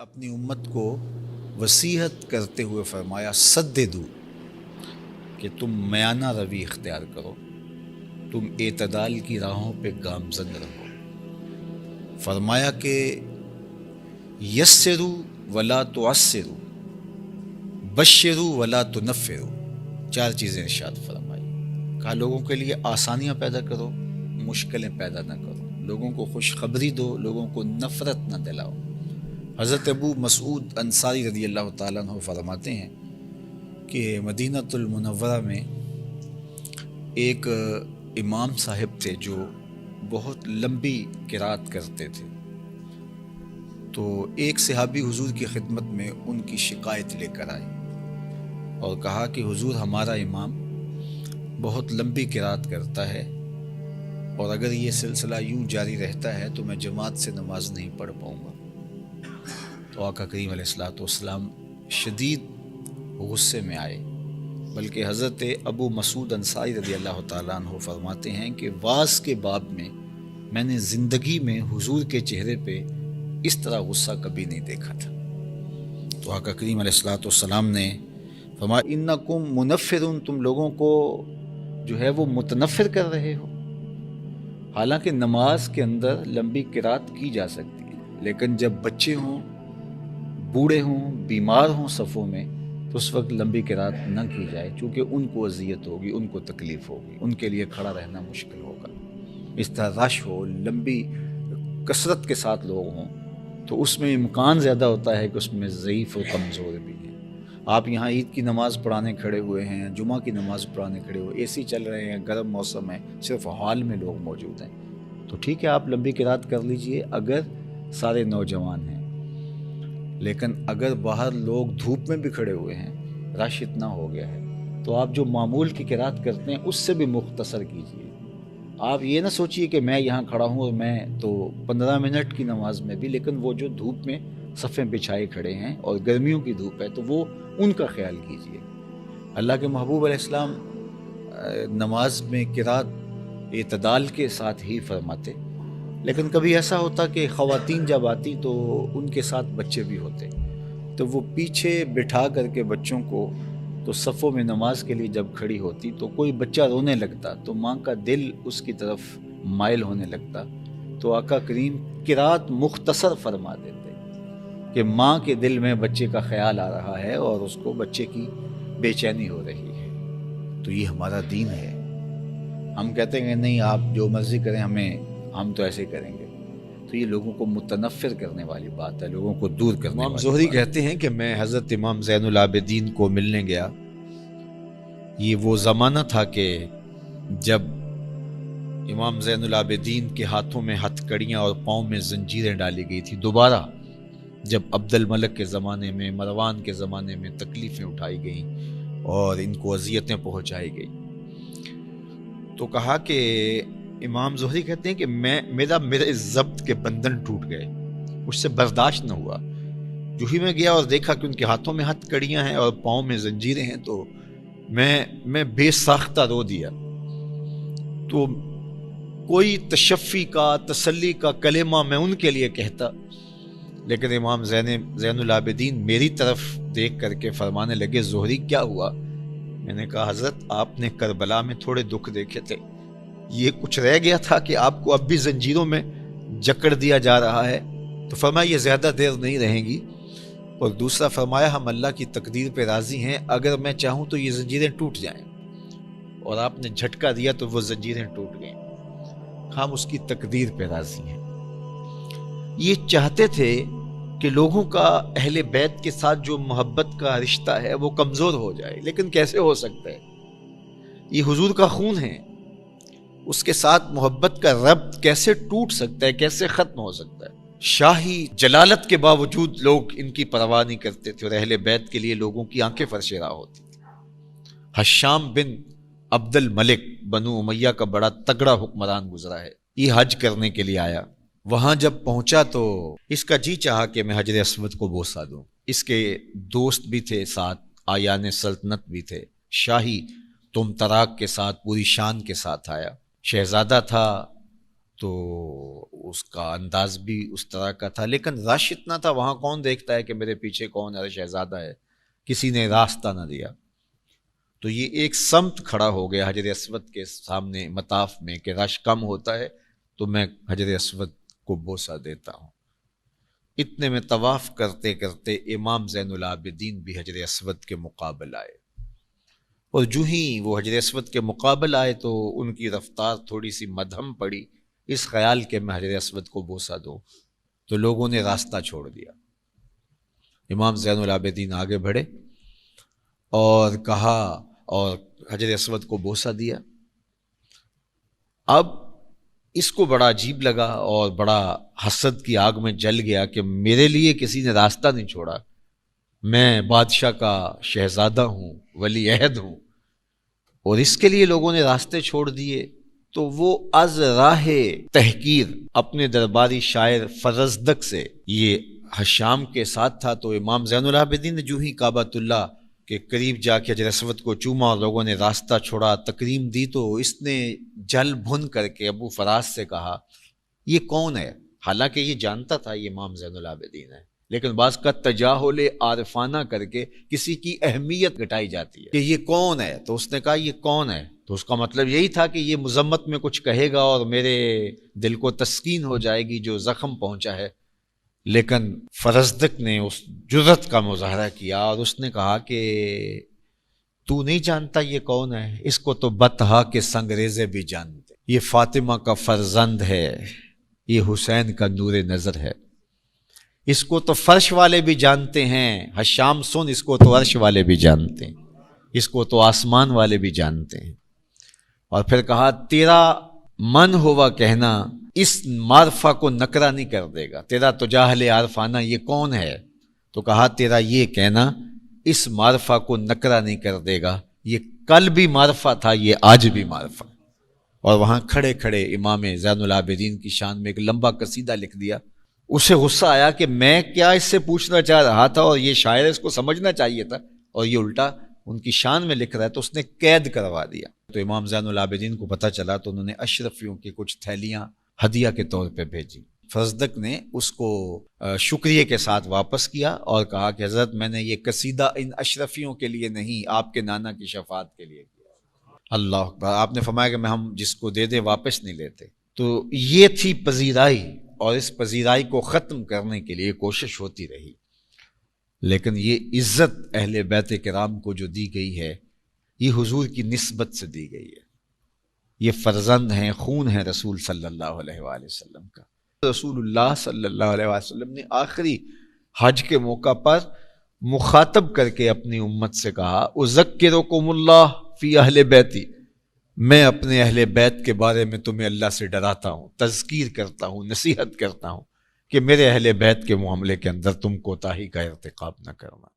اپنی امت کو وصیت کرتے ہوئے فرمایا سددو کہ تم میانہ روی اختیار کرو، تم اعتدال کی راہوں پہ گامزن رہو۔ فرمایا کہ یسرو ولا تعسرو، بشرو ولا تنفرو، چار چیزیں ارشاد فرمائی۔ کہا لوگوں کے لیے آسانیاں پیدا کرو، مشکلیں پیدا نہ کرو، لوگوں کو خوشخبری دو، لوگوں کو نفرت نہ دلاؤ۔ حضرت ابو مسعود انصاری رضی اللہ تعالیٰ عنہ فرماتے ہیں کہ مدینۃ المنورہ میں ایک امام صاحب تھے جو بہت لمبی قرات کرتے تھے، تو ایک صحابی حضور کی خدمت میں ان کی شکایت لے کر آئے اور کہا کہ حضور ہمارا امام بہت لمبی قرات کرتا ہے اور اگر یہ سلسلہ یوں جاری رہتا ہے تو میں جماعت سے نماز نہیں پڑھ پاؤں گا۔ تو آقا کریم علیہ الصلوۃ والسلام شدید غصے میں آئے، بلکہ حضرت ابو مسعود انصاری رضی اللہ تعالیٰ عنہ فرماتے ہیں کہ واعظ کے باب میں نے زندگی میں حضور کے چہرے پہ اس طرح غصہ کبھی نہیں دیکھا تھا۔ تو آقا کریم علیہ الصلوۃ والسلام نے فرمایا انکم منفرون، تم لوگوں کو جو ہے وہ متنفر کر رہے ہو۔ حالانکہ نماز کے اندر لمبی قرات کی جا سکتی ہے، لیکن جب بچے ہوں، بوڑھے ہوں، بیمار ہوں صفوں میں، تو اس وقت لمبی قرات نہ کی جائے، چونکہ ان کو اذیت ہوگی، ان کو تکلیف ہوگی، ان کے لیے کھڑا رہنا مشکل ہوگا۔ اس طرح رش ہو، لمبی کثرت کے ساتھ لوگ ہوں، تو اس میں امکان زیادہ ہوتا ہے کہ اس میں ضعیف و کمزور بھی ہیں۔ آپ یہاں عید کی نماز پڑھانے کھڑے ہوئے ہیں، جمعہ کی نماز پڑھانے کھڑے ہوئے، اے سی چل رہے ہیں، گرم موسم ہے، صرف ہال میں لوگ موجود ہیں، تو ٹھیک ہے آپ لمبی قرات کر لیجئے اگر سارے نوجوان ہیں۔ لیکن اگر باہر لوگ دھوپ میں بھی کھڑے ہوئے ہیں، رش اتنا ہو گیا ہے، تو آپ جو معمول کی قرات کرتے ہیں اس سے بھی مختصر کیجئے۔ آپ یہ نہ سوچئے کہ میں یہاں کھڑا ہوں اور میں تو 15 منٹ کی نماز میں بھی، لیکن وہ جو دھوپ میں صفیں بچھائے کھڑے ہیں اور گرمیوں کی دھوپ ہے تو وہ ان کا خیال کیجئے۔ اللہ کے محبوب علیہ السلام نماز میں قرات اعتدال کے ساتھ ہی فرماتے، لیکن کبھی ایسا ہوتا کہ خواتین جب آتی تو ان کے ساتھ بچے بھی ہوتے، تو وہ پیچھے بٹھا کر کے بچوں کو، تو صفوں میں نماز کے لیے جب کھڑی ہوتی تو کوئی بچہ رونے لگتا تو ماں کا دل اس کی طرف مائل ہونے لگتا، تو آقا کریم قرات مختصر فرما دیتے کہ ماں کے دل میں بچے کا خیال آ رہا ہے اور اس کو بچے کی بے چینی ہو رہی ہے۔ تو یہ ہمارا دین ہے۔ ہم کہتے ہیں نہیں آپ جو مرضی کریں، ہم تو ایسے کریں گے، تو یہ لوگوں کو متنفر کرنے والی بات ہے، لوگوں کو دور کرنے والی بات ہے۔ امام زہری کہتے ہیں کہ میں حضرت امام زین العابدین کو ملنے گیا، یہ وہ زمانہ تھا کہ جب امام زین العابدین کے ہاتھوں میں ہتھ کڑیاں اور پاؤں میں زنجیریں ڈالی گئی تھی، دوبارہ جب عبد الملک کے زمانے میں، مروان کے زمانے میں تکلیفیں اٹھائی گئیں اور ان کو اذیتیں پہنچائی گئی، تو کہا کہ امام زہری کہتے ہیں کہ میرے ضبط کے بندھن ٹوٹ گئے، مجھ سے برداشت نہ ہوا۔ جو ہی میں گیا اور دیکھا کہ ان کے ہاتھوں میں ہتھ کڑیاں ہیں اور پاؤں میں زنجیریں ہیں، تو میں بے ساختہ رو دیا۔ تو کوئی تشفی کا، تسلی کا کلمہ میں ان کے لیے کہتا، لیکن امام زین العابدین میری طرف دیکھ کر کے فرمانے لگے زہری کیا ہوا؟ میں نے کہا حضرت آپ نے کربلا میں تھوڑے دکھ دیکھے تھے، یہ کچھ رہ گیا تھا کہ آپ کو اب بھی زنجیروں میں جکڑ دیا جا رہا ہے؟ تو فرمایا یہ زیادہ دیر نہیں رہیں گی، اور دوسرا فرمایا ہم اللہ کی تقدیر پہ راضی ہیں، اگر میں چاہوں تو یہ زنجیریں ٹوٹ جائیں، اور آپ نے جھٹکا دیا تو وہ زنجیریں ٹوٹ گئیں، ہم اس کی تقدیر پہ راضی ہیں۔ یہ چاہتے تھے کہ لوگوں کا اہل بیت کے ساتھ جو محبت کا رشتہ ہے وہ کمزور ہو جائے، لیکن کیسے ہو سکتا ہے؟ یہ حضور کا خون ہے، اس کے ساتھ محبت کا ربط کیسے ٹوٹ سکتا ہے، کیسے ختم ہو سکتا ہے؟ شاہی جلالت کے باوجود لوگ ان کی پرواہ نہیں کرتے تھے، اور اہل بیت کے لیے لوگوں کی آنکھیں فرشیرہ ہوتی تھی۔ حشام بن عبد الملک بنو امیہ کا بڑا تگڑا حکمران گزرا ہے، یہ حج کرنے کے لیے آیا، وہاں جب پہنچا تو اس کا جی چاہا کہ میں حجر اسود کو بوسہ دوں۔ اس کے دوست بھی تھے ساتھ، آیان سلطنت بھی تھے، شاہی تم تراک کے ساتھ پوری شان کے ساتھ آیا، شہزادہ تھا تو اس کا انداز بھی اس طرح کا تھا، لیکن رش اتنا تھا، وہاں کون دیکھتا ہے کہ میرے پیچھے کون ہے، شہزادہ ہے، کسی نے راستہ نہ دیا۔ تو یہ ایک سمت کھڑا ہو گیا حجر اسود کے سامنے مطاف میں کہ رش کم ہوتا ہے تو میں حجر اسود کو بوسہ دیتا ہوں۔ اتنے میں طواف کرتے کرتے امام زین العابدین بھی حجر اسود کے مقابل آئے، اور جو ہی وہ حجر اسود کے مقابل آئے تو ان کی رفتار تھوڑی سی مدھم پڑی، اس خیال کہ میں حجر اسود کو بوسہ دوں، تو لوگوں نے راستہ چھوڑ دیا۔ امام زین العابدین آگے بڑھے اور کہا اور حجر اسود کو بوسہ دیا۔ اب اس کو بڑا عجیب لگا اور بڑا حسد کی آگ میں جل گیا کہ میرے لیے کسی نے راستہ نہیں چھوڑا، میں بادشاہ کا شہزادہ ہوں، ولی عہد ہوں، اور اس کے لیے لوگوں نے راستے چھوڑ دیے۔ تو وہ از راہ تحقیر اپنے درباری شاعر فرزدق سے، یہ حشام کے ساتھ تھا، تو امام زین العابدین نے جو ہی کعبۃ اللہ کے قریب جا کے حجر اسود کو چوما اور لوگوں نے راستہ چھوڑا، تکریم دی، تو اس نے جل بھن کر کے ابو فراز سے کہا یہ کون ہے؟ حالانکہ یہ جانتا تھا یہ امام زین العابدین ہے، لیکن بعض کا تجاہل عارفانہ کر کے کسی کی اہمیت گھٹائی جاتی ہے کہ یہ کون ہے۔ تو اس نے کہا یہ کون ہے؟ تو اس کا مطلب یہی تھا کہ یہ مذمت میں کچھ کہے گا اور میرے دل کو تسکین ہو جائے گی جو زخم پہنچا ہے۔ لیکن فرزدق نے اس جرأت کا مظاہرہ کیا اور اس نے کہا کہ تو نہیں جانتا یہ کون ہے؟ اس کو تو بطحا کے سنگریزے بھی جانتے، یہ فاطمہ کا فرزند ہے، یہ حسین کا نور نظر ہے، اس کو تو فرش والے بھی جانتے ہیں، حشام سن، اس کو تو عرش والے بھی جانتے ہیں، اس کو تو آسمان والے بھی جانتے ہیں۔ اور پھر کہا تیرا من ہوا کہنا اس معرفہ کو نکرہ نہیں کر دے گا، تیرا تو جاہل عارفانہ یہ کون ہے؟ تو کہا تیرا یہ کہنا اس معرفہ کو نکرہ نہیں کر دے گا، یہ کل بھی معرفہ تھا، یہ آج بھی معرفہ۔ اور وہاں کھڑے کھڑے امام زین العابدین کی شان میں ایک لمبا قصیدہ لکھ دیا۔ اسے غصہ آیا کہ میں کیا اس سے پوچھنا چاہ رہا تھا اور یہ شاعر اس کو سمجھنا چاہیے تھا، اور یہ الٹا ان کی شان میں لکھ رہا ہے، تو اس نے قید کروا دیا۔ تو امام زین العابدین کو پتہ چلا تو انہوں نے اشرفیوں کی کچھ تھیلیاں ہدیہ کے طور پہ بھیجی۔ فرزدق نے اس کو شکریہ کے ساتھ واپس کیا اور کہا کہ حضرت میں نے یہ قصیدہ ان اشرفیوں کے لیے نہیں، آپ کے نانا کی شفاعت کے لیے کیا۔ اللہ اکبر۔ آپ نے فرمایا کہ ہم جس کو دے دیں واپس نہیں لیتے۔ تو یہ تھی پذیرائی، اور اس پذیرائی کو ختم کرنے کے لیے کوشش ہوتی رہی، لیکن یہ عزت اہل بیت کرام کو جو دی گئی ہے یہ حضور کی نسبت سے دی گئی ہے، یہ فرزند ہیں، خون ہے رسول صلی اللہ علیہ وآلہ وسلم کا۔ رسول اللہ صلی اللہ علیہ وسلم نے آخری حج کے موقع پر مخاطب کر کے اپنی امت سے کہا اذکرکم اللہ فی اہل بیتی، میں اپنے اہل بیت کے بارے میں تمہیں اللہ سے ڈراتا ہوں، تذکیر کرتا ہوں، نصیحت کرتا ہوں کہ میرے اہل بیت کے معاملے کے اندر تم کوتاہی کا ارتکاب نہ کرنا۔